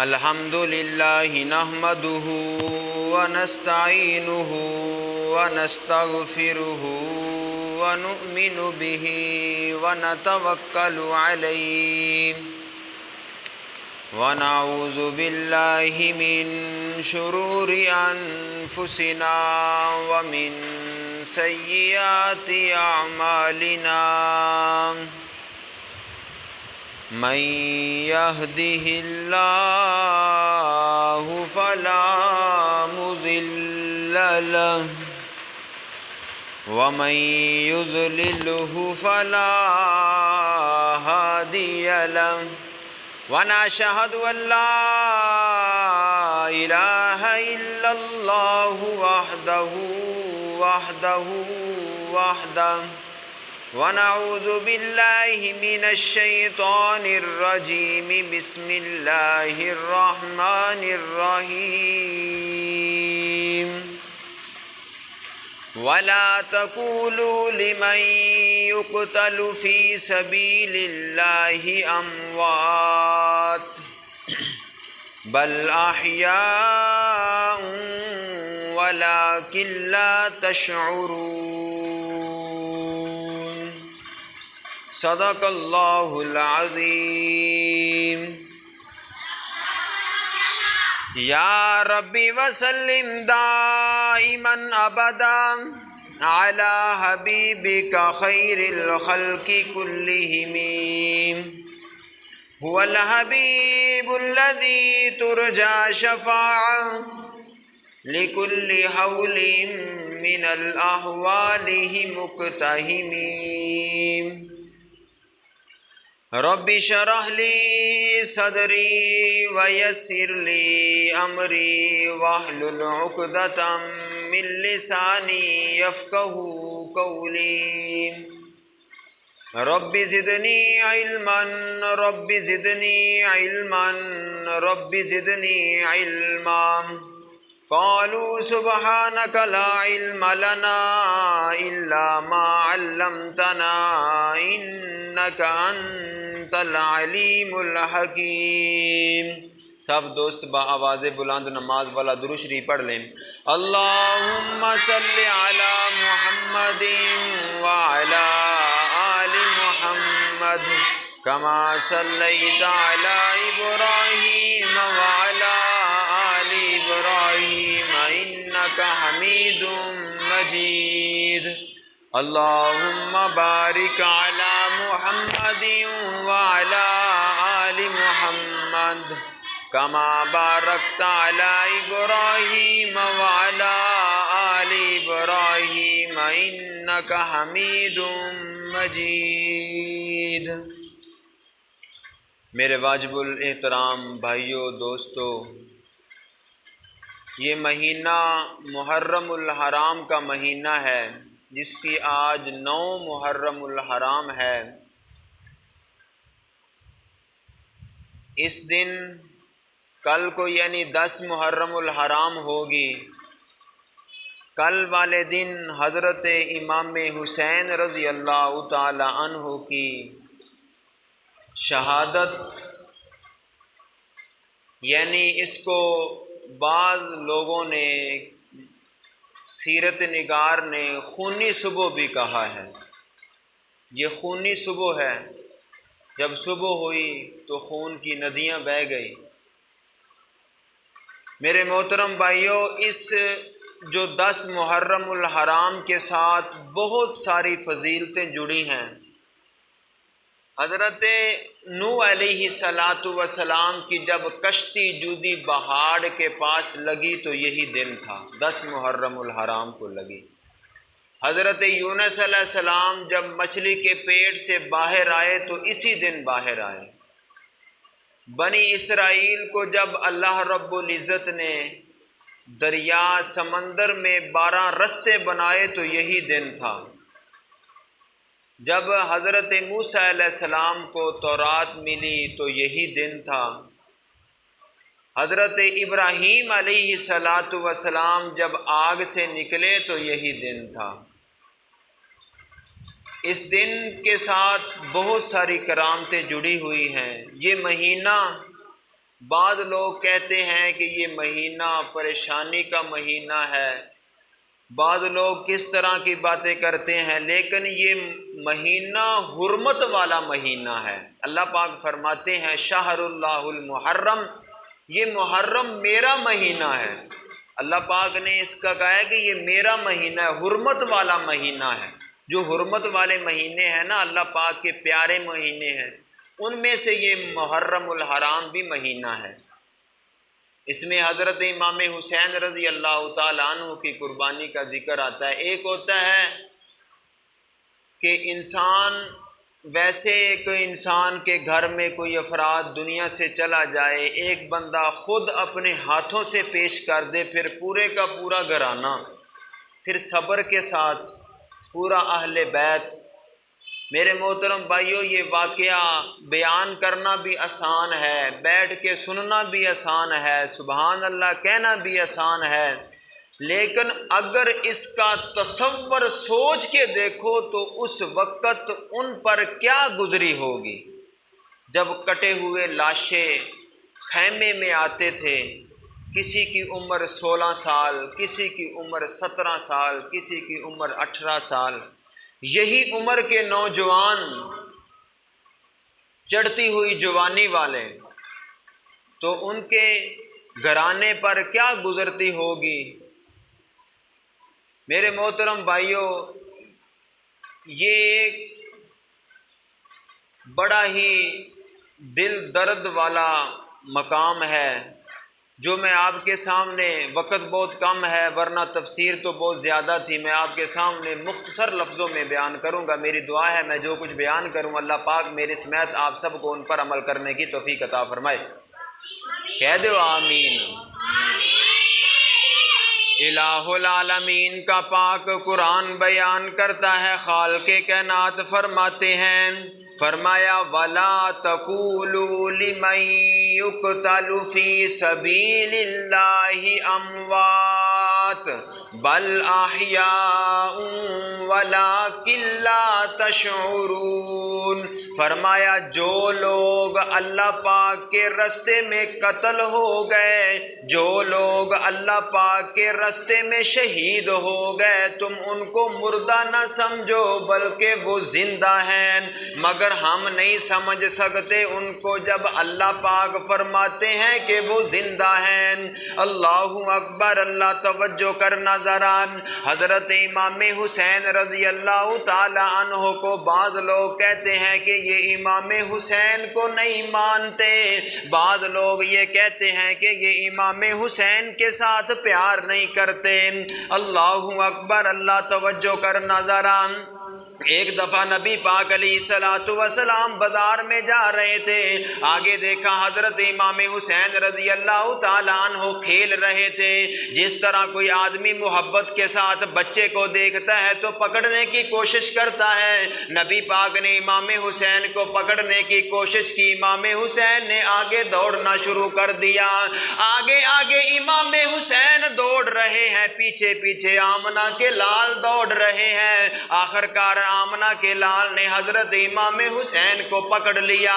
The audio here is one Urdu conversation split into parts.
الحمد لله نحمده ونستعينه ونستغفره ونؤمن به ونتوكل عليه ونعوذ بالله من شرور أنفسنا ومن سيئات أعمالنا من يهده الله فلا مضل له ومن يضلله فلا هادي له ونشهد أن لا إله إلا الله وحده ونعوذ بالله من الشيطان الرجيم بسم الله الرحمن الرحيم ولا تقولوا لمن يقتل في سبيل الله أموات بل أحياء ولكن لا تشعرون صدق اللہ العظیم یا ربی وسلم دائما ابدا علی حبیبک خیر الخلق کلہم هو الحبیب الذی ترجى شفاعہ لکل حول من الاحوال مقتحم رب اشرح لی صدری ویسر لی امری واحلل عقدۃ من لسانی یفقهوا قولی رب زدنی علما رب زدنی علما رب زدنی علما قالوا سبحانك لا علم لنا إلا ما علمتنا إنك أنت العليم الحكيم۔ سب دوست با آواز بلند نماز والا درود شریف پڑھ لیں۔ اللہم صلی علی محمد وعلی آل محمد کما صلیت علی ابراہیم وعلی آل ابراہیم انک حمید مجید۔ اللہم بارک علی محمد وعلی آل محمد کما بارکت علی ابراہیم وعلی آل ابراہیم انک حمید مجید۔ میرے واجب الاحترام بھائیوں دوستو، یہ مہینہ محرم الحرام کا مہینہ ہے جس کی آج 9 محرم الحرام ہے۔ اس دن کل کو یعنی 10 محرم الحرام ہوگی۔ کل والے دن حضرت امام حسین رضی اللہ تعالی عنہ کی شہادت، یعنی اس کو بعض لوگوں نے، سیرت نگار نے خونی صبح بھی کہا ہے۔ یہ خونی صبح ہے، جب صبح ہوئی تو خون کی ندیاں بہہ گئی۔ میرے محترم بھائیوں، اس جو 10 محرم الحرام کے ساتھ بہت ساری فضیلتیں جڑی ہیں۔ حضرت نوح علیہ السلام کی جب کشتی جودی پہاڑ کے پاس لگی تو یہی دن تھا، 10 محرم الحرام کو لگی۔ حضرت یونس علیہ السلام جب مچھلی کے پیٹ سے باہر آئے تو اسی دن باہر آئے۔ بنی اسرائیل کو جب اللہ رب العزت نے دریا سمندر میں 12 رستے بنائے تو یہی دن تھا۔ جب حضرت موسیٰ علیہ السلام کو تورات ملی تو یہی دن تھا۔ حضرت ابراہیم علیہ السلام جب آگ سے نکلے تو یہی دن تھا۔ اس دن کے ساتھ بہت ساری کرامتیں جڑی ہوئی ہیں۔ یہ مہینہ، بعض لوگ کہتے ہیں کہ یہ مہینہ پریشانی کا مہینہ ہے، بعض لوگ کس طرح کی باتیں کرتے ہیں، لیکن یہ مہینہ حرمت والا مہینہ ہے۔ اللہ پاک فرماتے ہیں شہر اللہ المحرم، یہ محرم میرا مہینہ ہے۔ اللہ پاک نے اس کا کہا ہے کہ یہ میرا مہینہ ہے، حرمت والا مہینہ ہے۔ جو حرمت والے مہینے ہیں نا، اللہ پاک کے پیارے مہینے ہیں، ان میں سے یہ محرم الحرام بھی مہینہ ہے۔ اس میں حضرت امام حسین رضی اللہ تعالیٰ عنہ کی قربانی کا ذکر آتا ہے۔ ایک ہوتا ہے کہ انسان، ویسے ایک انسان کے گھر میں کوئی افراد دنیا سے چلا جائے، ایک بندہ خود اپنے ہاتھوں سے پیش کر دے، پھر پورے کا پورا گھرانہ، پھر صبر کے ساتھ پورا اہل بیت۔ میرے محترم بھائیوں، یہ واقعہ بیان کرنا بھی آسان ہے، بیٹھ کے سننا بھی آسان ہے، سبحان اللہ کہنا بھی آسان ہے، لیکن اگر اس کا تصور سوچ کے دیکھو تو اس وقت ان پر کیا گزری ہوگی جب کٹے ہوئے لاشیں خیمے میں آتے تھے۔ کسی کی عمر 16 سال، کسی کی عمر 17 سال، کسی کی عمر 18 سال۔ یہی عمر کے نوجوان، چڑھتی ہوئی جوانی والے، تو ان کے گھرانے پر کیا گزرتی ہوگی۔ میرے محترم بھائیوں، یہ ایک بڑا ہی دل درد والا مقام ہے جو میں آپ کے سامنے، وقت بہت کم ہے ورنہ تفسیر تو بہت زیادہ تھی، میں آپ کے سامنے مختصر لفظوں میں بیان کروں گا۔ میری دعا ہے میں جو کچھ بیان کروں اللہ پاک میرے سمیت آپ سب کو ان پر عمل کرنے کی توفیق عطا فرمائے۔ کہہ دو آمین۔ الہ العالمین کا پاک قرآن بیان کرتا ہے، خالق کائنات فرماتے ہیں، فرمایا وَلَا تَقُولُوا لِمَن يُقْتَلُ فِي سَبِيلِ اللَّهِ أَمْوَاتٌ بَلْ أَحْيَاءٌ وَلَٰكِن لَّا تَشْعُرُونَ۔ فرمایا جو لوگ اللہ پاک کے راستے میں قتل ہو گئے، جو لوگ اللہ پاک کے راستے میں شہید ہو گئے، تم ان کو مردہ نہ سمجھو بلکہ وہ زندہ ہیں، مگر ہم نہیں سمجھ سکتے ان کو جب اللہ پاک فرماتے ہیں کہ وہ زندہ ہیں۔ اللہ اکبر، اللہ توجہ کرنا ذرا۔ حضرت امام حسین رضی اللہ تعالی عنہ کو بعض لوگ کہتے ہیں کہ یہ امام حسین کو نہیں مانتے، بعض لوگ یہ کہتے ہیں کہ یہ امام حسین کے ساتھ پیار نہیں کرتے۔ اللہ اکبر، اللہ توجہ کرنا ذرا۔ ایک دفعہ نبی پاک علیہ الصلوۃ والسلام بازار میں جا رہے تھے، آگے دیکھا حضرت امام حسین رضی اللہ تعالیٰ عنہ کھیل رہے تھے۔ جس طرح کوئی آدمی محبت کے ساتھ بچے کو دیکھتا ہے تو پکڑنے کی کوشش کرتا ہے، نبی پاک نے امام حسین کو پکڑنے کی کوشش کی، امام حسین نے آگے دوڑنا شروع کر دیا، آگے آگے امام حسین دوڑ رہے ہیں، پیچھے پیچھے آمنہ کے لال دوڑ رہے ہیں۔ آخر کار آمنہ کے لال نے حضرت امام حسین کو پکڑ لیا،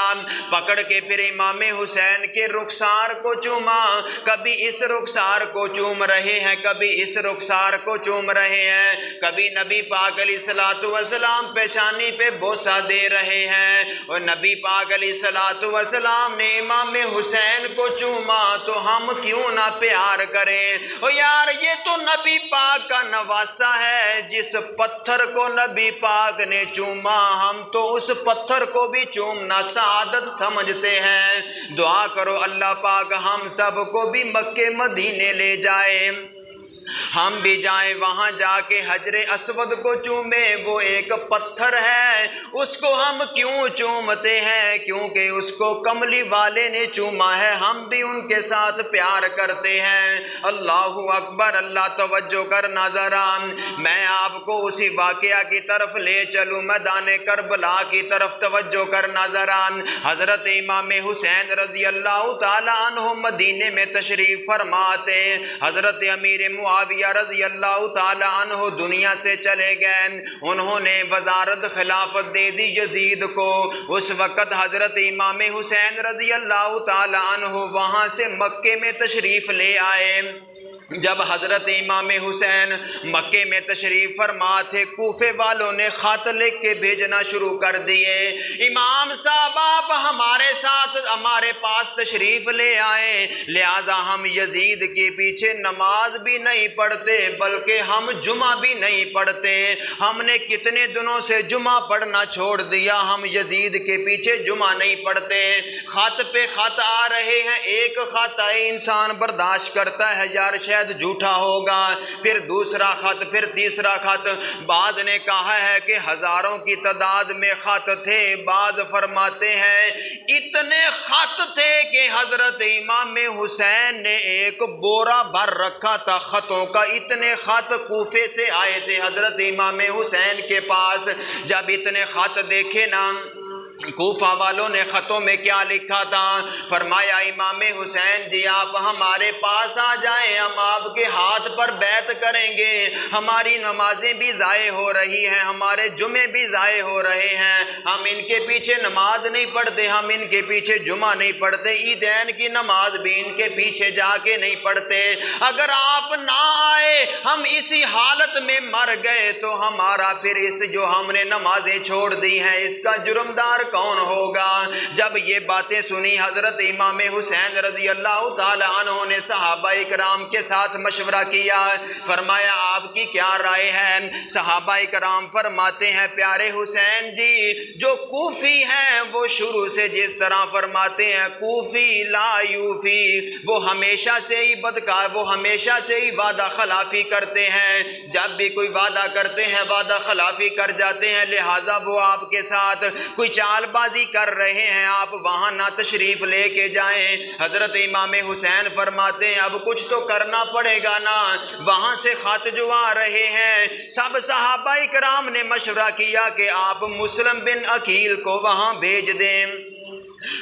پکڑ کے پھر امام حسین کے رخسار کو چوما، کبھی اس رخسار کو چوم رہے ہیں، کبھی اس رخسار کو چوم رہے ہیں، کبھی نبی پاک علیہ الصلوۃ والسلام پیشانی پہ بوسہ دے رہے ہیں، اور نبی پاک علیہ الصلوۃ والسلام نے امام حسین کو چوما تو ہم کیوں نہ پیار کریں۔ اور یار یہ تو نبی پاک کا نواسہ ہے، جس پتھر کو نبی پاک نے چوما ہم تو اس پتھر کو بھی چومنا سعادت سمجھتے ہیں۔ دعا کرو اللہ پاک ہم سب کو بھی مکے مدینے لے جائے، ہم بھی جائیں وہاں جا کے حجر اسود کو چومیں، وہ ایک پتھر ہے، اس کو ہم کیوں چومتے ہیں؟ کیونکہ اس کو کملی والے نے چوما ہے، ہم بھی ان کے ساتھ پیار کرتے ہیں۔ اللہ اکبر، اللہ توجہ کرنا ذرا۔ میں آپ کو اسی واقعہ کی طرف لے چلوں، میدان کربلا کی طرف توجہ کرنا ذرا۔ حضرت امام حسین رضی اللہ تعالی عنہ مدینے میں تشریف فرماتے، حضرت امیر معاویہ معاویہ رضی اللہ تعالی عنہ دنیا سے چلے گئے، انہوں نے وزارت خلافت دے دی یزید کو۔ اس وقت حضرت امام حسین رضی اللہ تعالی عنہ وہاں سے مکے میں تشریف لے آئے۔ جب حضرت امام حسین مکے میں تشریف فرما تھے، کوفے والوں نے خط لکھ کے بھیجنا شروع کر دیے، امام صاحب آپ ہمارے ساتھ ہمارے پاس تشریف لے آئے، لہٰذا ہم یزید کے پیچھے نماز بھی نہیں پڑھتے بلکہ ہم جمعہ بھی نہیں پڑھتے، ہم نے کتنے دنوں سے جمعہ پڑھنا چھوڑ دیا، ہم یزید کے پیچھے جمعہ نہیں پڑھتے۔ خط پہ خط آ رہے ہیں، ایک خط آئے انسان برداشت کرتا ہے یار شاید جھوٹا ہوگا، پھر دوسرا خط، پھر تیسرا خط، بعض نے کہا ہے کہ ہزاروں کی تعداد میں خط تھے، بعض فرماتے ہیں اتنے خط تھے کہ حضرت امام حسین نے ایک بورا بھر رکھا تھا خطوں کا، اتنے خط کوفے سے آئے تھے حضرت امام حسین کے پاس۔ جب اتنے خط دیکھے نا، کوفہ والوں نے خطوں میں کیا لکھا تھا؟ فرمایا امام حسین جی آپ ہمارے پاس آ جائیں، ہم آپ کے ہاتھ پر بیعت کریں گے، ہماری نمازیں بھی ضائع ہو رہی ہیں، ہمارے جمعے بھی ضائع ہو رہے ہیں، ہم ان کے پیچھے نماز نہیں پڑھتے، ہم ان کے پیچھے جمعہ نہیں پڑھتے، عیدین کی نماز بھی ان کے پیچھے جا کے نہیں پڑھتے، اگر آپ نہ آئے ہم اسی حالت میں مر گئے تو ہمارا پھر اس جو ہم نے نمازیں چھوڑ دی ہیں اس کا جرمدار کون ہوگا؟ جب یہ باتیں سنی حضرت امام حسین رضی اللہ تعالی عنہ نے صحابہ کرام کے ساتھ مشورہ کیا، فرمایا آپ کی کیا رائے ہے؟ صحابہ کرام فرماتے ہیں پیارے حسین جی جو کوفی ہیں وہ شروع سے جس طرح فرماتے ہیں کوفی لا یوفی، وہ ہمیشہ سے ہی بدکار، وہ ہمیشہ سے ہی وعدہ خلافی کرتے ہیں، جب بھی کوئی وعدہ کرتے ہیں وعدہ خلافی کر جاتے ہیں، لہٰذا وہ آپ کے ساتھ کوئی چال بازی کر رہے ہیں، آپ وہاں نہ تشریف لے کے جائیں۔ حضرت امام حسین فرماتے ہیں اب کچھ تو کرنا پڑے گا نا، وہاں سے خط جو آ رہے ہیں، سب صحابہ کرام نے مشورہ کیا کہ آپ مسلم بن عقیل کو وہاں بھیج دیں۔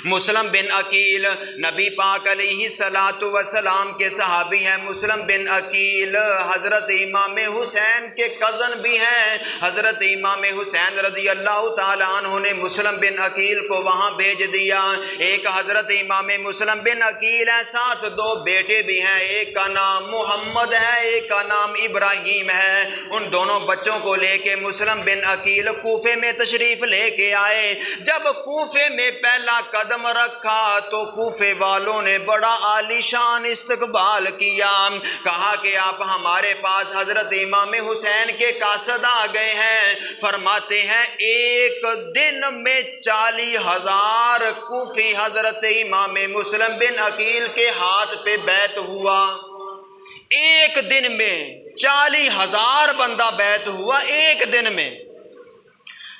مسلم بن عقیل نبی پاک علیہ الصلاۃ والسلام کے صحابی ہیں، مسلم بن عقیل حضرت امام حسین کے کزن بھی ہیں، حضرت امام حسین رضی اللہ تعالی عنہ نے مسلم بن عقیل کو وہاں بھیج دیا۔ ایک حضرت امام مسلم بن عقیل ہیں، ساتھ دو بیٹے بھی ہیں، ایک کا نام محمد ہے ایک کا نام ابراہیم ہے، ان دونوں بچوں کو لے کے مسلم بن عقیل کوفے میں تشریف لے کے آئے۔ جب کوفے میں پہلا قدم رکھا تو کوفے والوں نے بڑا عالی شان استقبال کیا، کہا کہ آپ ہمارے پاس حضرت امام حسین کے قاصد آ گئے ہیں، فرماتے ہیں ایک دن میں 40,000 کوفی حضرت امام مسلم بن عقیل کے ہاتھ پہ بیعت ہوا، ایک دن میں 40,000 بندہ بیعت ہوا ایک دن میں۔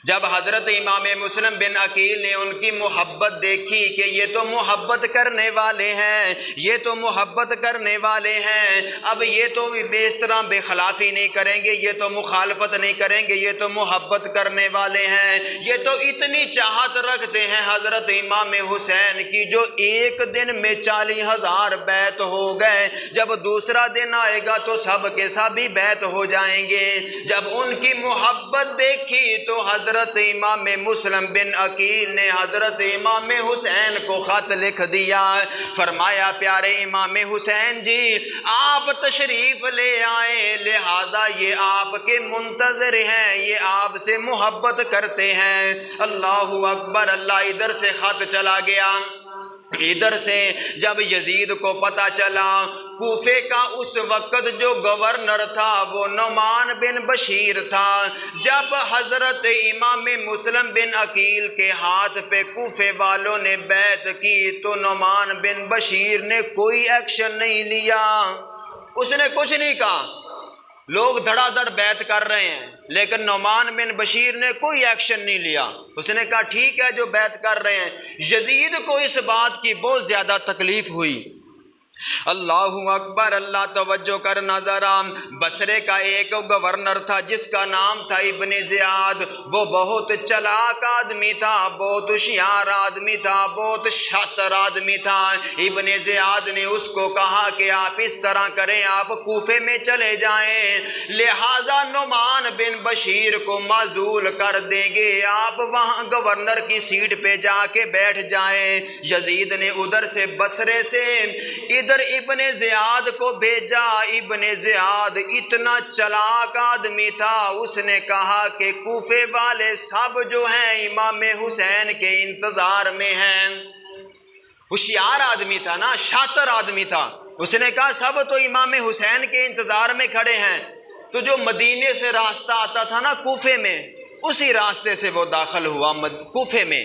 جب حضرت امام مسلم بن عقیل نے ان کی محبت دیکھی کہ یہ تو محبت کرنے والے ہیں، یہ تو محبت کرنے والے ہیں، اب یہ تو اس طرح بے خلافی نہیں کریں گے، یہ تو مخالفت نہیں کریں گے، یہ تو محبت کرنے والے ہیں، یہ تو اتنی چاہت رکھتے ہیں حضرت امام حسین کی جو ایک دن میں 40,000 بیعت ہو گئے، جب دوسرا دن آئے گا تو سب کے سب ہی بیعت ہو جائیں گے۔ جب ان کی محبت دیکھی تو حضرت امام مسلم بن عقیل نے حضرت امام حسین کو خط لکھ دیا، فرمایا پیارے امام حسین جی آپ تشریف لے آئیں، لہذا یہ آپ کے منتظر ہیں، یہ آپ سے محبت کرتے ہیں۔ اللہ اکبر، اللہ ادھر سے خط چلا گیا، ادھر سے جب یزید کو پتہ چلا، کوفے کا اس وقت جو گورنر تھا وہ نعمان بن بشیر تھا، جب حضرت امام مسلم بن عقیل کے ہاتھ پہ کوفے والوں نے بیعت کی تو نعمان بن بشیر نے کوئی ایکشن نہیں لیا، اس نے کچھ نہیں کہا، لوگ دھڑا دھڑ بیعت کر رہے ہیں لیکن نعمان بن بشیر نے کوئی ایکشن نہیں لیا، اس نے کہا ٹھیک ہے جو بیعت کر رہے ہیں۔ یزید کو اس بات کی بہت زیادہ تکلیف ہوئی، اللہ اکبر، اللہ توجہ کر نظرا۔ بصرے کا ایک گورنر تھا جس کا نام تھا ابن زیاد، وہ بہت چلاک آدمی تھا، بہت ہوشیار آدمی تھا، بہت شاطر آدمی تھا۔ ابن زیاد نے اس کو کہا کہ آپ اس طرح کریں، آپ کوفے میں چلے جائیں، لہذا نعمان بن بشیر کو معزول کر دیں گے، آپ وہاں گورنر کی سیٹ پہ جا کے بیٹھ جائیں۔ یزید نے ادھر سے بصرے سے ادھر ابن زیاد کو بھیجا۔ ابن زیاد اتنا چلاک آدمی تھا، اس نے کہا کہ کوفے والے سب جو ہیں امام حسین کے انتظار میں ہیں۔ ہوشیار آدمی تھا نا، شاطر آدمی تھا، اس نے کہا سب تو امام حسین کے انتظار میں کھڑے ہیں۔ تو جو مدینے سے راستہ آتا تھا نا کوفے میں، اسی راستے سے وہ داخل ہوا کوفے میں۔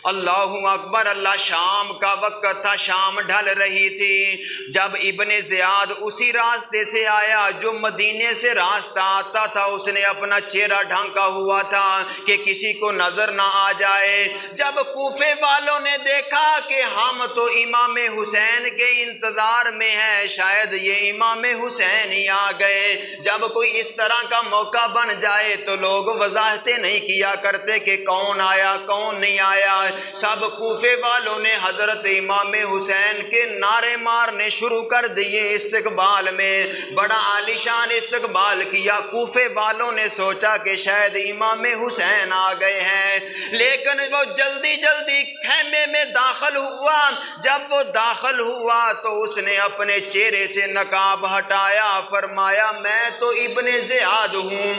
اللہ اکبر، اللہ، شام کا وقت تھا، شام ڈھل رہی تھی۔ جب ابن زیاد اسی راستے سے آیا جو مدینے سے راستہ آتا تھا، اس نے اپنا چہرہ ڈھانکا ہوا تھا کہ کسی کو نظر نہ آ جائے۔ جب کوفے والوں نے دیکھا کہ ہم تو امام حسین کے انتظار میں ہیں، شاید یہ امام حسین ہی آ گئے۔ جب کوئی اس طرح کا موقع بن جائے تو لوگ وضاحتیں نہیں کیا کرتے کہ کون آیا کون نہیں آیا۔ سب کوفے والوں نے حضرت امام حسین کے نعرے مارنے شروع کر دیے استقبال میں، بڑا عالیشان استقبال کیا۔ کوفے والوں نے سوچا کہ شاید امام حسین آ گئے ہیں، لیکن وہ جلدی جلدی خیمے میں داخل ہوا۔ جب وہ داخل ہوا تو اس نے اپنے چہرے سے نقاب ہٹایا، فرمایا میں تو ابن زیاد ہوں۔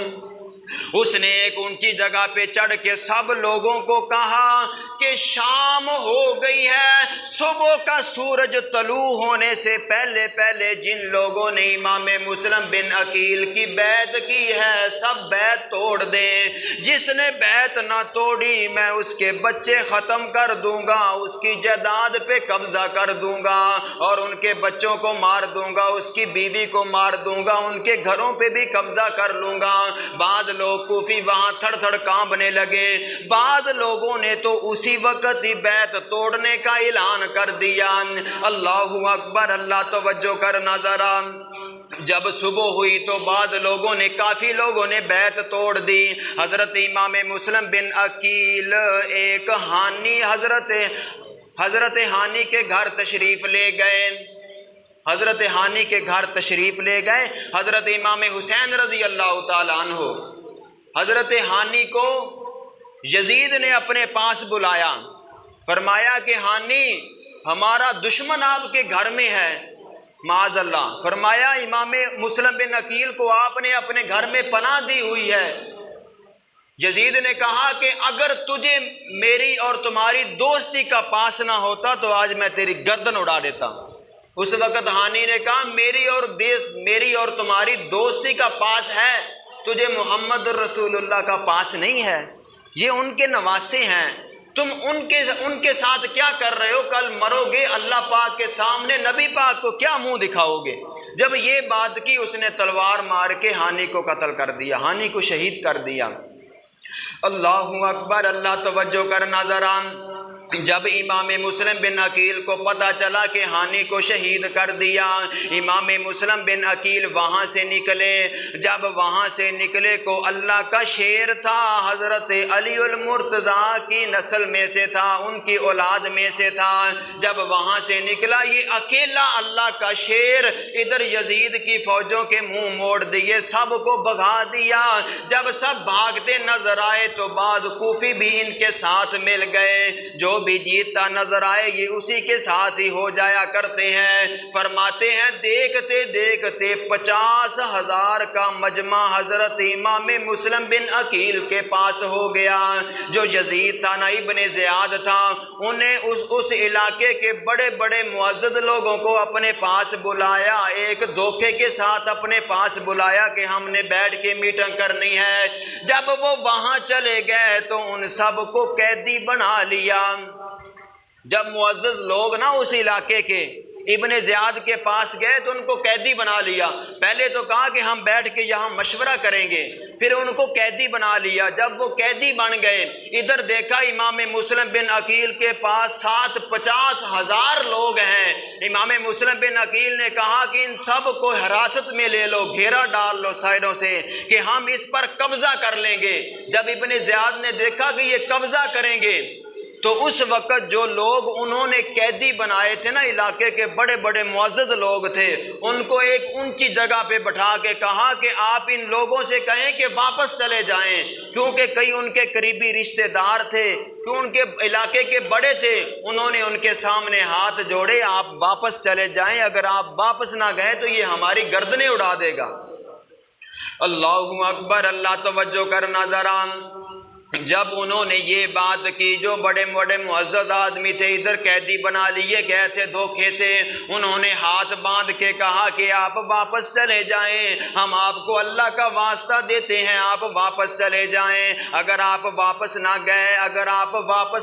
اس نے ایک اونچی جگہ پہ چڑھ کے سب لوگوں کو کہا کہ شام ہو گئی ہے، صبح کا سورج طلوع ہونے سے پہلے پہلے جن لوگوں نے امام مسلم بن عقیل کی بیعت کی ہے سب بیعت توڑ دیں۔ جس نے بیعت نہ توڑی میں اس کے بچے ختم کر دوں گا، اس کی جائیداد پہ قبضہ کر دوں گا اور ان کے بچوں کو مار دوں گا، اس کی بیوی کو مار دوں گا، ان کے گھروں پہ بھی قبضہ کر لوں گا۔ بعض لوگ کوفی وہاں تھڑ تھڑ کانپنے لگے، بعض لوگوں نے تو اسی وقت ہی بیعت توڑنے کا اعلان کر دیا۔ اللہ اکبر، اللہ توجہ کرنا ذرا۔ جب صبح ہوئی تو بعض لوگوں نے، کافی لوگوں نے بیعت توڑ دی۔ حضرت امام مسلم بن عقیل ایک حانی حضرت حانی کے گھر تشریف لے گئے، حضرت حانی کے گھر تشریف لے گئے۔ حضرت امام حسین رضی اللہ تعالیٰ عنہ، حضرت حانی کو یزید نے اپنے پاس بلایا، فرمایا کہ حانی ہمارا دشمن آپ کے گھر میں ہے، معاذ اللہ۔ فرمایا امام مسلم بن عقیل کو آپ نے اپنے گھر میں پناہ دی ہوئی ہے۔ یزید نے کہا کہ اگر تجھے میری اور تمہاری دوستی کا پاس نہ ہوتا تو آج میں تیری گردن اڑا دیتا۔ اس وقت حانی نے کہا میری اور تمہاری دوستی کا پاس ہے، تجھے محمد رسول اللہ کا پاس نہیں ہے، یہ ان کے نواسے ہیں، تم ان کے ساتھ کیا کر رہے ہو؟ کل مرو گے، اللہ پاک کے سامنے نبی پاک کو کیا منہ دکھاؤ گے؟ جب یہ بات کی اس نے تلوار مار کے حانی کو قتل کر دیا، حانی کو شہید کر دیا۔ اللہ اکبر، اللہ توجہ کرنا ذرا۔ جب امام مسلم بن عقیل کو پتہ چلا کہ حانی کو شہید کر دیا، امام مسلم بن عقیل وہاں سے نکلے۔ جب وہاں سے نکلے کو اللہ کا شیر تھا، حضرت علی المرتضیٰ کی نسل میں سے تھا، ان کی اولاد میں سے تھا۔ جب وہاں سے نکلا یہ اکیلا اللہ کا شیر، ادھر یزید کی فوجوں کے منہ موڑ دیے، سب کو بھگا دیا۔ جب سب بھاگتے نظر آئے تو بعض کوفی بھی ان کے ساتھ مل گئے، جو بھی جیتتا نظر آئے یہ اسی کے ساتھ ہی ہو جایا کرتے ہیں۔ فرماتے ہیں دیکھتے دیکھتے 50,000 کا مجمع حضرت امام مسلم بن عقیل کے پاس ہو گیا۔ جو یزید تھا نا، ابن زیاد تھا، انہیں اس علاقے کے بڑے بڑے معزز لوگوں کو اپنے پاس بلایا، ایک دھوکے کے ساتھ اپنے پاس بلایا کہ ہم نے بیٹھ کے میٹنگ کرنی ہے۔ جب وہ وہاں چلے گئے تو ان سب کو قیدی بنا لیا۔ جب معزز لوگ نا اس علاقے کے ابن زیاد کے پاس گئے تو ان کو قیدی بنا لیا۔ پہلے تو کہا کہ ہم بیٹھ کے یہاں مشورہ کریں گے، پھر ان کو قیدی بنا لیا۔ جب وہ قیدی بن گئے، ادھر دیکھا امام مسلم بن عقیل کے پاس 50,000 لوگ ہیں۔ امام مسلم بن عقیل نے کہا کہ ان سب کو حراست میں لے لو، گھیرا ڈال لو سائڈوں سے کہ ہم اس پر قبضہ کر لیں گے۔ جب ابن زیاد نے دیکھا کہ یہ قبضہ کریں گے تو اس وقت جو لوگ انہوں نے قیدی بنائے تھے نا، علاقے کے بڑے بڑے معزز لوگ تھے، ان کو ایک اونچی جگہ پہ بٹھا کے کہا کہ آپ ان لوگوں سے کہیں کہ واپس چلے جائیں، کیونکہ کئی ان کے قریبی رشتہ دار تھے، کیوں ان کے علاقے کے بڑے تھے، انہوں نے ان کے سامنے ہاتھ جوڑے، آپ واپس چلے جائیں، اگر آپ واپس نہ گئے تو یہ ہماری گردنیں اڑا دے گا۔ اللہ اکبر، اللہ توجہ کرنا ذرا۔ جب انہوں نے یہ بات کی، جو بڑے بڑے معزز آدمی تھے ادھر قیدی بنا لیے گئے تھے دھوکے سے، انہوں نے ہاتھ باندھ کے کہا کہ آپ واپس چلے جائیں، ہم آپ کو اللہ کا واسطہ دیتے ہیں، آپ واپس چلے جائیں، اگر آپ واپس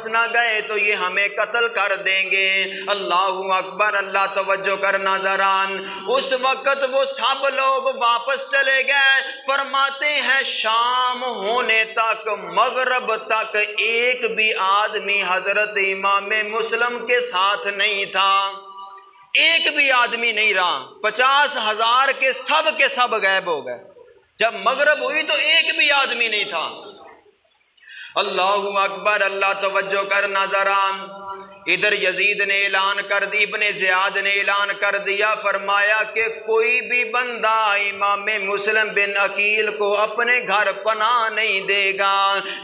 نہ گئے تو یہ ہمیں قتل کر دیں گے۔ اللہ اکبر، اللہ توجہ کرنا ذرا۔ اس وقت وہ سب لوگ واپس چلے گئے۔ فرماتے ہیں شام ہونے تک، مغرب تک ایک بھی آدمی حضرت امام مسلم کے ساتھ نہیں تھا، ایک بھی آدمی نہیں رہا۔ 50,000 کے سب غائب ہو گئے۔ جب مغرب ہوئی تو ایک بھی آدمی نہیں تھا۔ اللہ اکبر، اللہ توجہ کرنا ذرا۔ ادھر یزید نے اعلان کر دی، ابن زیاد نے اعلان کر دیا، فرمایا کہ کوئی بھی بندہ امام مسلم بن عقیل کو اپنے گھر پناہ نہیں دے گا،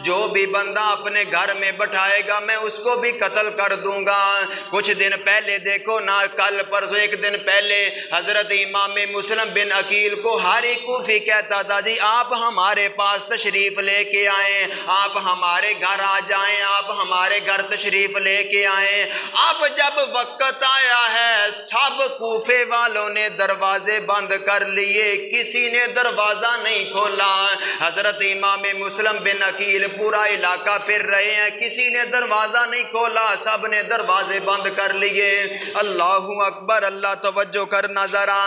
جو بھی بندہ اپنے گھر میں بٹھائے گا میں اس کو بھی قتل کر دوں گا۔ کچھ دن پہلے دیکھو نا، کل پرسوں ایک دن پہلے حضرت امام مسلم بن عقیل کو حاری کوفی کہتا تھا جی آپ ہمارے پاس تشریف لے کے آئیں، آپ ہمارے گھر آ جائیں، آپ ہمارے گھر تشریف لے کے آئیں۔ اب جب وقت آیا ہے، سب کوفے والوں نے دروازے بند کر لیے، کسی نے دروازہ نہیں کھولا۔ حضرت امام مسلم بن عقیل پورا علاقہ پھر رہے ہیں، کسی نے دروازہ نہیں کھولا، سب نے دروازے بند کر لیے۔ اللہ اکبر، اللہ توجہ کرنا ذرا۔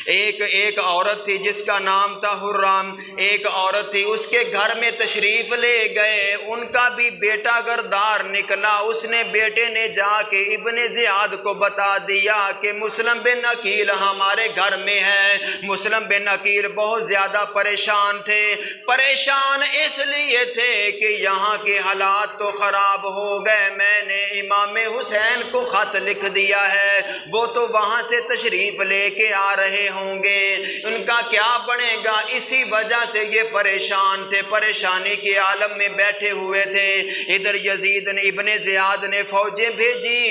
ایک عورت تھی جس کا نام تھا حرام، ایک عورت تھی، اس کے گھر میں تشریف لے گئے، ان کا بھی بیٹا گردار نکلا۔ اس نے بیٹے نے جا کے ابن زیاد کو بتا دیا کہ مسلم بن عقیل ہمارے گھر میں ہے۔ مسلم بن عقیل بہت زیادہ پریشان تھے، پریشان اس لیے تھے کہ یہاں کے حالات تو خراب ہو گئے، میں نے امام حسین کو خط لکھ دیا ہے، وہ تو وہاں سے تشریف لے کے آ رہے ہوں گے، ان کا کیا بنے گا؟ اسی وجہ سے یہ پریشان تھے، پریشانی کے عالم میں بیٹھے ہوئے تھے۔ ادھر یزید نے، ابن زیاد نے فوجیں بھیجی،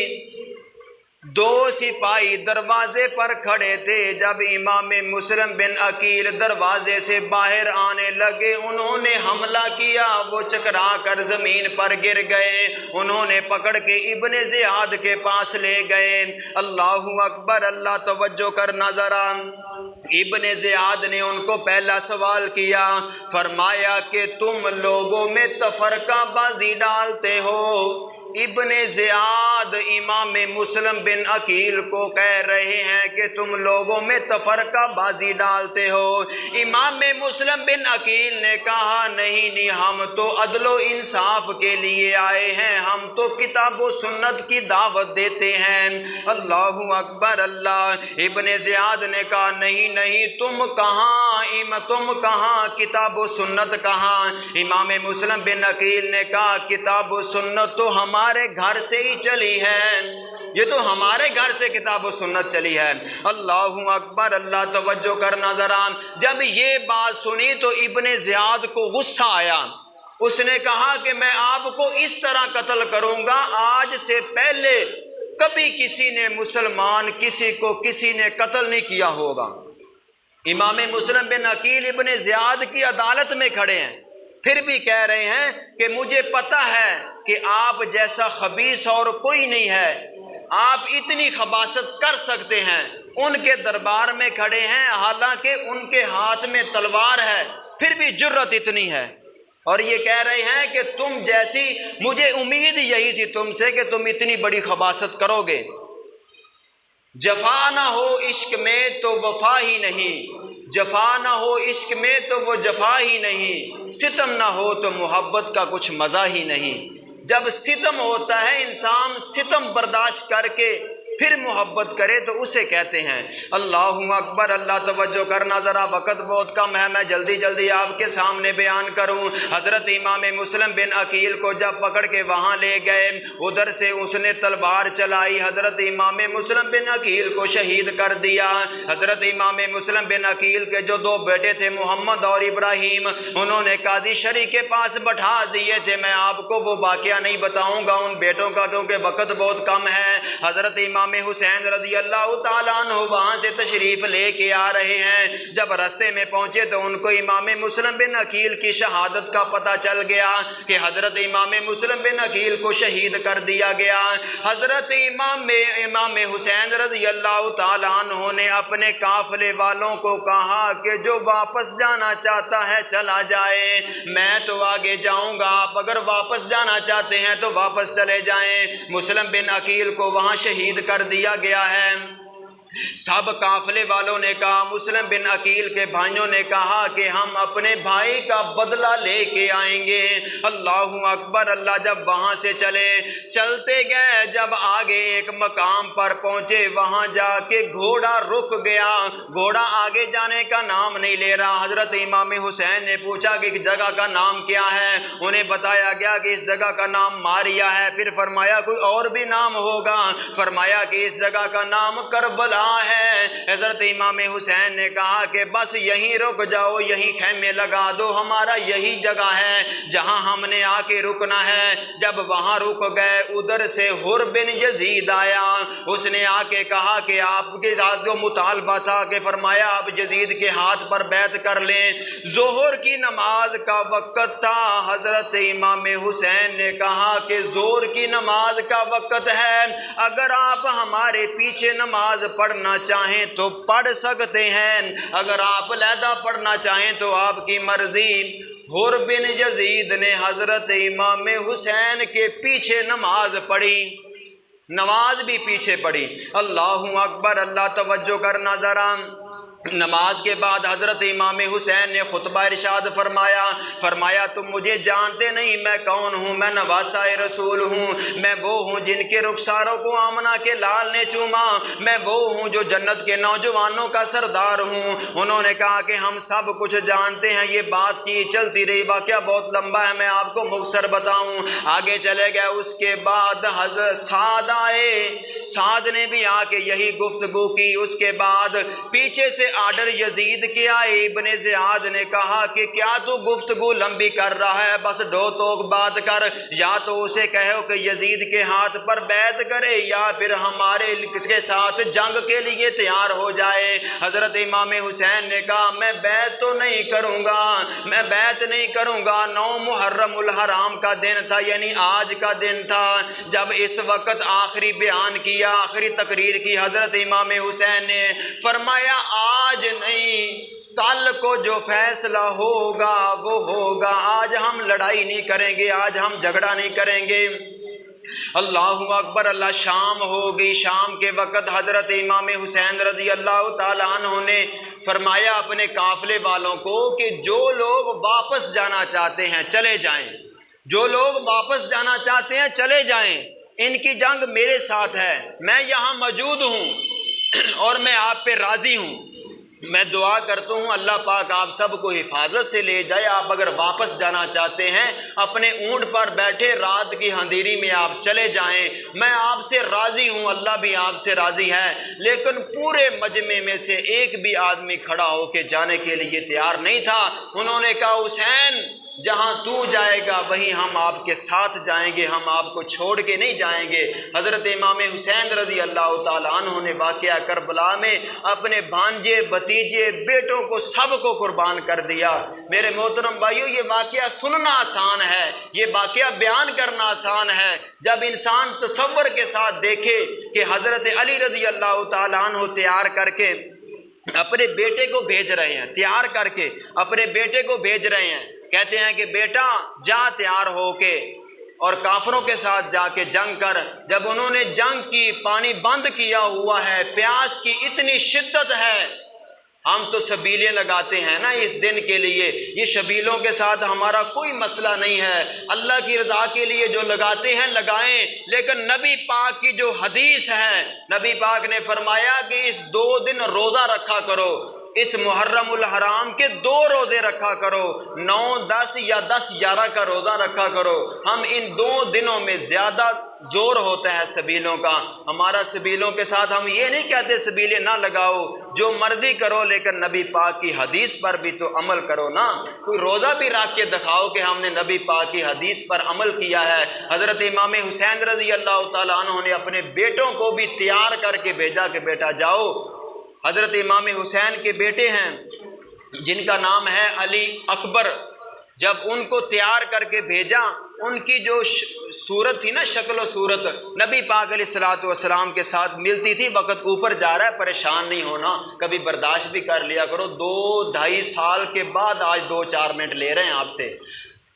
2 سپاہی دروازے پر کھڑے تھے۔ جب امام مسلم بن عقیل دروازے سے باہر آنے لگے، انہوں نے حملہ کیا، وہ چکرا کر زمین پر گر گئے، انہوں نے پکڑ کے ابن زیاد کے پاس لے گئے۔ اللہ اکبر، اللہ توجہ کرنا ذرا۔ ابن زیاد نے ان کو پہلا سوال کیا، فرمایا کہ تم لوگوں میں تفرقہ بازی ڈالتے ہو۔ ابن زیاد امام مسلم بن عقیل کو کہہ رہے ہیں کہ تم لوگوں میں تفرقہ بازی ڈالتے ہو۔ امام مسلم بن عقیل نے کہا نہیں، ہم تو عدل و انصاف کے لیے آئے ہیں، ہم تو کتاب و سنت کی دعوت دیتے ہیں۔ اللہ اکبر، اللہ۔ ابن زیاد نے کہا نہیں، تم کہاں کتاب و سنت کہاں؟ امام مسلم بن عقیل نے کہا کتاب و سنت تو ہمارے گھر سے ہی چلی ہے، یہ تو ہمارے گھر سے کتاب و سنت چلی ہے۔ اللہ اکبر، اللہ توجہ کرنا ذرا۔ جب یہ بات سنی تو ابن زیاد کو غصہ آیا، اس نے کہا کہ میں آپ کو اس طرح قتل کروں گا، آج سے پہلے کبھی کسی نے مسلمان کسی نے قتل نہیں کیا ہوگا۔ امام مسلم بن عقیل ابن زیاد کی عدالت میں کھڑے ہیں، پھر بھی کہہ رہے ہیں کہ مجھے پتہ ہے کہ آپ جیسا خبیث اور کوئی نہیں ہے، آپ اتنی خباثت کر سکتے ہیں۔ ان کے دربار میں کھڑے ہیں، حالانکہ ان کے ہاتھ میں تلوار ہے، پھر بھی جرت اتنی ہے، اور یہ کہہ رہے ہیں کہ تم جیسی، مجھے امید یہی تھی تم سے کہ تم اتنی بڑی خباثت کرو گے۔ جفا نہ ہو عشق میں تو وفا ہی نہیں، جفا نہ ہو عشق میں تو وہ جفا ہی نہیں، ستم نہ ہو تو محبت کا کچھ مزہ ہی نہیں۔ جب ستم ہوتا ہے انسان ستم برداشت کر کے پھر محبت کرے تو اسے کہتے ہیں۔ اللہ اکبر، اللہ توجہ کرنا ذرا، وقت بہت کم ہے، میں جلدی جلدی آپ کے سامنے بیان کروں۔ حضرت امام مسلم بن عقیل کو جب پکڑ کے وہاں لے گئے، ادھر سے اس نے تلوار چلائی، حضرت امام مسلم بن عقیل کو شہید کر دیا۔ حضرت امام مسلم بن عقیل کے جو دو بیٹے تھے محمد اور ابراہیم، انہوں نے قاضی شرعی کے پاس بٹھا دیے تھے۔ میں آپ کو وہ واقعہ نہیں بتاؤں گا ان بیٹوں کا کیونکہ وقت بہت کم ہے۔ حضرت امام حسین رضی اللہ تعالیٰ عنہ وہاں سے تشریف لے کے آ رہے ہیں۔ جب رستے میں پہنچے تو ان کو امام مسلم بن عقیل کی شہادت کا پتہ چل گیا کہ حضرت امام مسلم بن عقیل کو شہید کر دیا گیا۔ حضرت امام حسین رضی اللہ تعالیٰ عنہ نے اپنے قافلے والوں کو کہا کہ جو واپس جانا چاہتا ہے چلا جائے، میں تو آگے جاؤں گا، آپ اگر واپس جانا چاہتے ہیں تو واپس چلے جائیں۔ مسلم بن عقیل کو وہاں شہید کر دیا گیا ہے۔ سب قافلے والوں نے کہا، مسلم بن عقیل کے بھائیوں نے کہا کہ ہم اپنے بھائی کا بدلہ لے کے آئیں گے۔ اللہ اکبر، اللہ جب وہاں سے چلتے گئے، جب آگے ایک مقام پر پہنچے وہاں جا کے گھوڑا رک گیا، گھوڑا آگے جانے کا نام نہیں لے رہا۔ حضرت امام حسین نے پوچھا کہ جگہ کا نام کیا ہے، انہیں بتایا گیا کہ اس جگہ کا نام ماریا ہے۔ پھر فرمایا کوئی اور بھی نام ہوگا، فرمایا کہ اس جگہ کا نام کربلا ہے۔ حضرت امام حسین نے کہا کہ بس یہیں رک جاؤ، یہیں خیمے لگا دو، ہمارا یہی جگہ ہے جہاں ہم نے آ کے رکنا ہے۔ جب وہاں رک گئے، ادھر سے حر بن یزید آیا، اس نے آ کے کہا کہ آپ کے ساتھ جو مطالبہ تھا کہ فرمایا آپ یزید کے ہاتھ پر بیعت کر لیں۔ ظہر کی نماز کا وقت تھا، حضرت امام حسین نے کہا کہ ظہر کی نماز کا وقت ہے، اگر آپ ہمارے پیچھے نماز پڑھنا چاہیں تو پڑھ سکتے ہیں، اگر آپ علیحدہ پڑھنا چاہیں تو آپ کی مرضی۔ حر بن یزید نے حضرت امام حسین کے پیچھے نماز پڑھی، نماز بھی پیچھے پڑھی۔ اللہ اکبر، اللہ توجہ کرنا ذرا۔ نماز کے بعد حضرت امام حسین نے خطبہ ارشاد فرمایا تم مجھے جانتے نہیں میں کون ہوں، میں نواسہ رسول ہوں، میں وہ ہوں جن کے رخساروں کو آمنہ کے لال نے چوما، میں وہ ہوں جو جنت کے نوجوانوں کا سردار ہوں۔ انہوں نے کہا کہ ہم سب کچھ جانتے ہیں۔ یہ بات چیت چلتی رہی، واقعہ بہت لمبا ہے، میں آپ کو مختصر بتاؤں۔ آگے چلے گئے، اس کے بعد حضرت سعد آئے، سعد نے بھی آ کے یہی گفتگو کی۔ اس کے بعد پیچھے سے آرڈر یزید کے آئے، ابن زیاد نے کہا کہ کیا تو گفتگو لمبی کر رہا ہے، بس دو توک بات کر، یا تو اسے کہو کہ یزید کے ہاتھ پر بیعت کرے یا پھر ہمارے کے ساتھ جنگ کے لیے تیار ہو جائے۔ حضرت امام حسین نے کہا میں بیعت تو نہیں کروں گا، میں بیعت نہیں کروں گا۔ 9 محرم الحرام کا دن تھا، یعنی آج کا دن تھا۔ جب اس وقت آخری بیان کیا، آخری تقریر کی حضرت امام حسین نے، فرمایا آج نہیں، کل کو جو فیصلہ ہوگا وہ ہوگا، آج ہم لڑائی نہیں کریں گے، آج ہم جھگڑا نہیں کریں گے۔ اللہ اکبر، اللہ شام ہو گئی۔ شام کے وقت حضرت امام حسین رضی اللہ تعالیٰ عنہ نے فرمایا اپنے قافلے والوں کو کہ جو لوگ واپس جانا چاہتے ہیں چلے جائیں، جو لوگ واپس جانا چاہتے ہیں چلے جائیں، ان کی جنگ میرے ساتھ ہے، میں یہاں موجود ہوں اور میں آپ پہ راضی ہوں۔ میں دعا کرتا ہوں اللہ پاک آپ سب کو حفاظت سے لے جائے۔ آپ اگر واپس جانا چاہتے ہیں اپنے اونٹ پر بیٹھے رات کی اندھیری میں آپ چلے جائیں، میں آپ سے راضی ہوں، اللہ بھی آپ سے راضی ہے۔ لیکن پورے مجمع میں سے ایک بھی آدمی کھڑا ہو کے جانے کے لیے تیار نہیں تھا۔ انہوں نے کہا حسین جہاں تو جائے گا وہیں ہم آپ کے ساتھ جائیں گے، ہم آپ کو چھوڑ کے نہیں جائیں گے۔ حضرت امام حسین رضی اللہ تعالیٰ عنہ نے واقعہ کربلا میں اپنے بھانجے، بھتیجے، بیٹوں کو سب کو قربان کر دیا۔ میرے محترم بھائیو، یہ واقعہ سننا آسان ہے، یہ واقعہ بیان کرنا آسان ہے۔ جب انسان تصور کے ساتھ دیکھے کہ حضرت علی رضی اللہ تعالیٰ عنہ تیار کر کے اپنے بیٹے کو بھیج رہے ہیں، تیار کر کے اپنے بیٹے کو بھیج رہے ہیں، کہتے ہیں کہ بیٹا جا تیار ہو کے اور کافروں کے ساتھ جا کے جنگ کر، جب انہوں نے جنگ کی، پانی بند کیا ہوا ہے، پیاس کی اتنی شدت ہے، ہم تو شبیلیں لگاتے ہیں نا اس دن کے لیے، یہ شبیلوں کے ساتھ ہمارا کوئی مسئلہ نہیں ہے، اللہ کی رضا کے لیے جو لگاتے ہیں لگائیں، لیکن نبی پاک کی جو حدیث ہے، نبی پاک نے فرمایا کہ اس 2 دن روزہ رکھا کرو، اس محرم الحرام کے 2 روزے رکھا کرو، 9، 10 یا 10، 11 کا روزہ رکھا کرو۔ ہم ان 2 دنوں میں زیادہ زور ہوتا ہے سبیلوں کا، ہمارا سبیلوں کے ساتھ ہم یہ نہیں کہتے سبیلیں نہ لگاؤ، جو مرضی کرو، لیکن نبی پاک کی حدیث پر بھی تو عمل کرو نا، کوئی روزہ بھی رکھ کے دکھاؤ کہ ہم نے نبی پاک کی حدیث پر عمل کیا ہے۔ حضرت امام حسین رضی اللہ تعالیٰ عنہ نے اپنے بیٹوں کو بھی تیار کر کے بھیجا کہ بیٹا جاؤ، حضرت امام حسین کے بیٹے ہیں جن کا نام ہے علی اکبر، جب ان کو تیار کر کے بھیجا، ان کی جو صورت تھی نا، شکل و صورت نبی پاک علیہ الصلوۃ والسلام کے ساتھ ملتی تھی۔ وقت اوپر جا رہا ہے، پریشان نہیں ہونا، کبھی برداشت بھی کر لیا کرو، 2-2.5 سال کے بعد آج 2-4 منٹ لے رہے ہیں آپ سے۔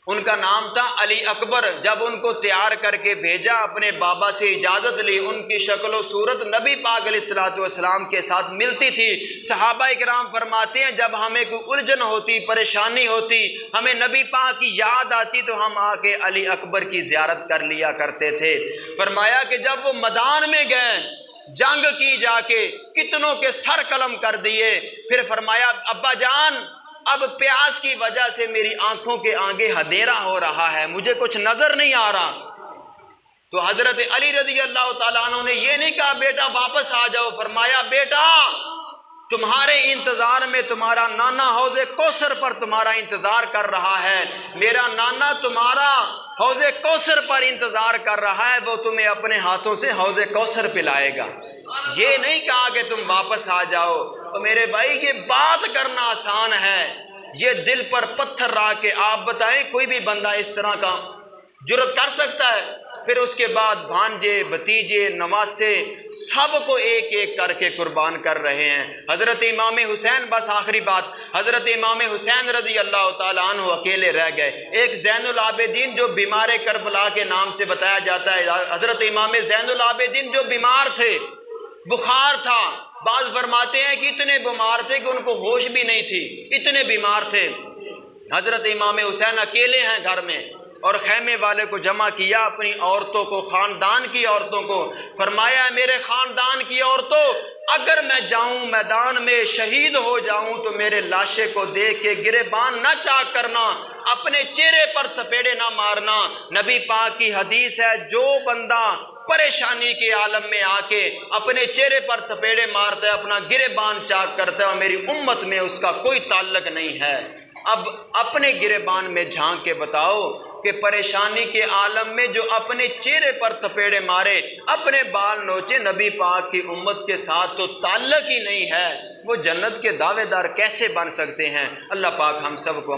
ان کا نام تھا علی اکبر، جب ان کو تیار کر کے بھیجا، اپنے بابا سے اجازت لی، ان کی شکل و صورت نبی پاک علیہ الصلوۃ والسلام کے ساتھ ملتی تھی۔ صحابہ اکرام فرماتے ہیں جب ہمیں کوئی الجھن ہوتی، پریشانی ہوتی، ہمیں نبی پاک کی یاد آتی تو ہم آ کے علی اکبر کی زیارت کر لیا کرتے تھے۔ فرمایا کہ جب وہ میدان میں گئے، جنگ کی، جا کے کتنوں کے سر قلم کر دیے، پھر فرمایا ابا جان اب پیاس کی وجہ سے میری آنکھوں کے آگے اندھیرا ہو رہا ہے، مجھے کچھ نظر نہیں آ رہا۔ تو حضرت علی رضی اللہ تعالیٰ عنہ نے یہ نہیں کہا بیٹا واپس آ جاؤ، فرمایا بیٹا تمہارے انتظار میں تمہارا نانا حوض کوثر پر تمہارا انتظار کر رہا ہے، میرا نانا تمہارا حوض کوثر پر انتظار کر رہا ہے، وہ تمہیں اپنے ہاتھوں سے حوض کوثر پلائے گا۔ یہ نہیں کہا کہ تم واپس آ جاؤ۔ تو میرے بھائی یہ بات کرنا آسان ہے، یہ دل پر پتھر رکھ کے آپ بتائیں کوئی بھی بندہ اس طرح کا جرأت کر سکتا ہے؟ پھر اس کے بعد بھانجے، بھتیجے، نواسے سب کو ایک ایک کر کے قربان کر رہے ہیں۔ حضرت امام حسین، بس آخری بات، حضرت امام حسین رضی اللہ تعالیٰ عنہ اکیلے رہ گئے۔ ایک زین العابدین جو بیمار کربلا کے نام سے بتایا جاتا ہے، حضرت امام زین العابدین جو بیمار تھے، بخار تھا، بعض فرماتے ہیں کہ اتنے بیمار تھے کہ ان کو ہوش بھی نہیں تھی، اتنے بیمار تھے۔ حضرت امام حسین اکیلے ہیں گھر میں، اور خیمے والے کو جمع کیا، اپنی عورتوں کو، خاندان کی عورتوں کو، فرمایا میرے خاندان کی عورتوں اگر میں جاؤں میدان میں شہید ہو جاؤں تو میرے لاشے کو دیکھ کے گریبان نہ چاک کرنا، اپنے چہرے پر تھپیڑے نہ مارنا۔ نبی پاک کی حدیث ہے جو بندہ پریشانی کے عالم میں آ کے اپنے چہرے پر تھپیڑے مارتا ہے، اپنا گریبان چاک کرتا ہے، اور میری امت میں اس کا کوئی تعلق نہیں ہے۔ اب اپنے گریبان میں جھانک کے بتاؤ کہ پریشانی کے عالم میں جو اپنے چہرے پر تھپیڑے مارے، اپنے بال نوچے، نبی پاک کی امت کے ساتھ تو تعلق ہی نہیں ہے، وہ جنت کے دعوے دار کیسے بن سکتے ہیں؟ اللہ پاک ہم سب کو